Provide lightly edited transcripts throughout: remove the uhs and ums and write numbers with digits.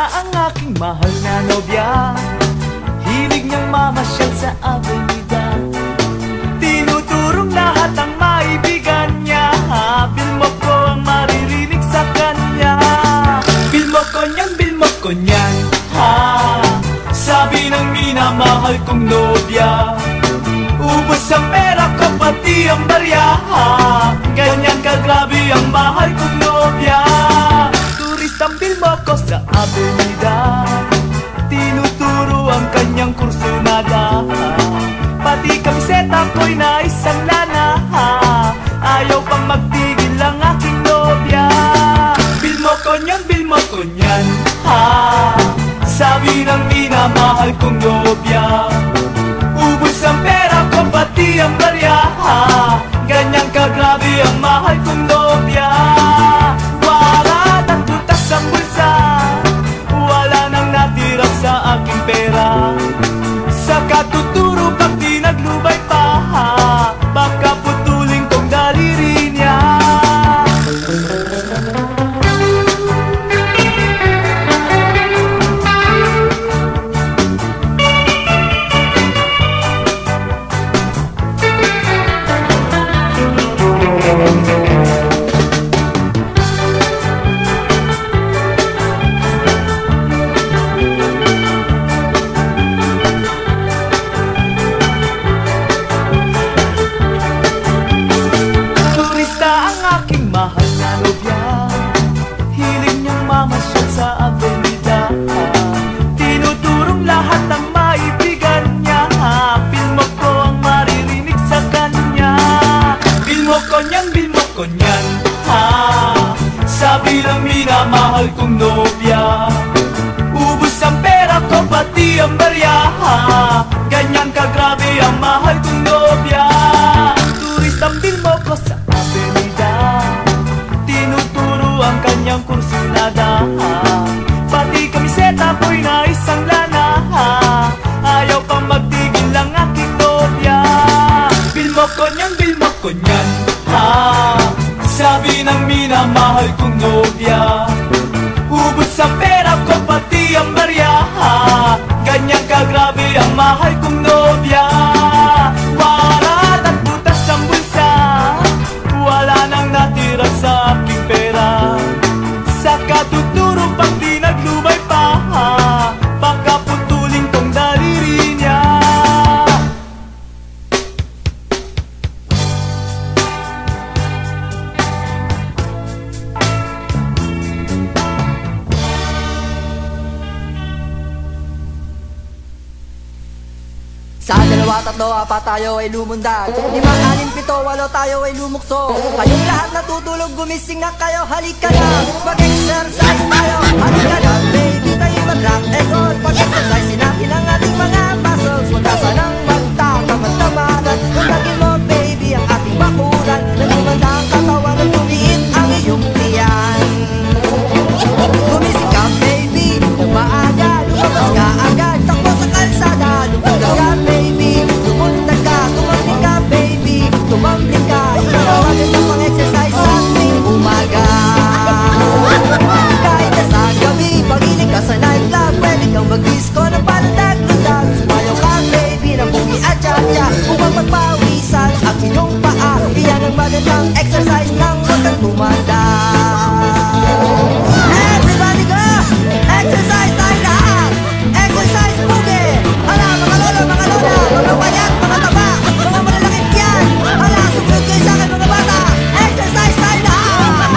ang aking mahal na nobya. Hilig niyang mamasyal sa avenida. Tinuturong lahat ang maibigan niya. Bilmo ko ang maririnig sa kanya. Bilmo ko niyan, ha. Sabi ng minamahal kong nobya. Ubos ang pera ko pati ang barya, ha. Ganyan kagrabe ang mahal kong nobya. Turistang bilmo ko sa avenida. Tinuturo ang kanyang kursunada. Pati kamiseta ko'y naisang lana. Ayaw pang magtigil ang aking nobya. Bilmo ko niyan, ha. Sabi ng minamahal kong nobya. Ubus ang pera ko pati ang barya. Ganyan kagrabe ang mahal kong nobya. Wala nang tutas ang bulsa. Wala nang natira sa aking pera. Sa katuturo pag di naglubay pa, baka putulin kong daliri niya. Sabi ng minamahal kong nobya. Ubus ang pera ko pati ang barya. Ganyan kagrabe ang mahal kong nobya. Turistang bilmo ko sa avenida. Tinuturo ang kanyang kursunada. Pati kamiseta ko'y naisang lana. Ayaw pang magtigil ang aking nobya. Bilmo ko niyan, ha. Sabi ng minamahal kong nobya. Ubus ang pera ko pati ang barya. Ganyan kagrabe ang mahal kong nobya. Wala nang butas ang bulsa. Wala nang natira sa aking pera. Sa katuturo pag di naglubay pa, baka putulin kong daliri niya. Sa 2, 3, 4 tayo ay lumundag. 5, 6, 7, 8 tayo ay lumukso. Kayong lahat natutulog, gumising na kayo. Halika na, mag-exercise tayo. Halika na, baby, tayo mag-rock egon. Pag-exercise natin ang ating mga muscles. Huwag ka sanang magtakamad-tamanan. Kung lagin mo, baby, ang ating bakuran. Nagumanda ang katawan at tumiit ang iyong tiyan. Gumising ka, baby, nang maaga. Lumabas ka agad, takbo sa kalsada. Lumundag ka, baby, lumundag ka. Tumambling ka, baby, tumambling ka. Ikawagan ka pang-exercise sa ating umaga. Kahit na sa gabi, pagiling ka sa nightclub, pwede kang mag-disco ng palandag-lundag. Sumayaw ka, baby, ng bungi at cha-cha. Upang magpawisan ang inyong paa. Iyan ang magandang exercise ng huwag kang tumanda. Everybody go! Exercise tayo lahat! Exercise boogie! Hala, mga lola, mga payat, mga taba, mga malalakit yan! Hala, sumunod kayo sa akin mga bata! Exercise tayo lahat!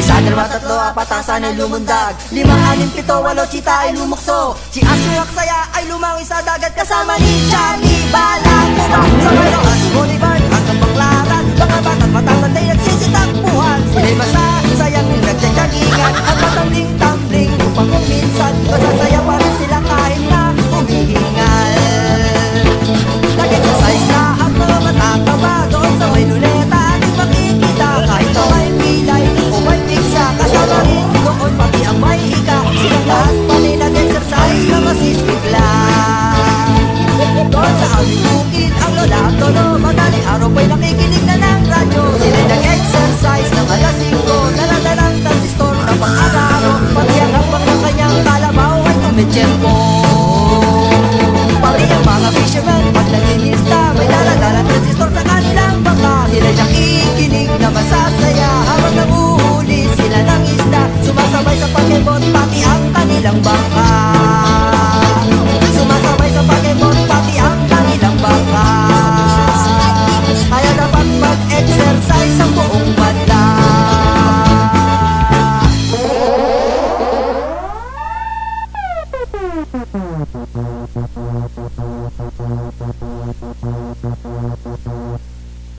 1, 2, 3, 4 tasan ay lumundag. 5, 6, 7, 8 chita ay lumukso. Si Asyo Aksaya ay lumangoy sa dagat kasama ni Johnny Balakuba. Sa Carlos Bolivar hanggang Baclaran, mga bata't matatay nagsisitakbuhan. Sila'y masasayang nagtiyagyagingan at matambling-tambling upang kung minsan masasayawan sila kahit na umihingal. Nag-exercise na ang mga matataba doon sa may luneta. Ating makikita kahit na may pilay o may pizza. Kasama rin doon pati ang may hika. Silang lahat pati nag-exercise na masistig lang. Doon sa aming bukid ang lola at lolo, madaling araw pa'y nakikinig na ng radyo. Sila'y nag-exercise ng alas 5, dala-dalang transistor. Tapos masaya habang nanguhuli sila ng isda. Sumasabay sa pag-ibot pati ang kanilang bangka.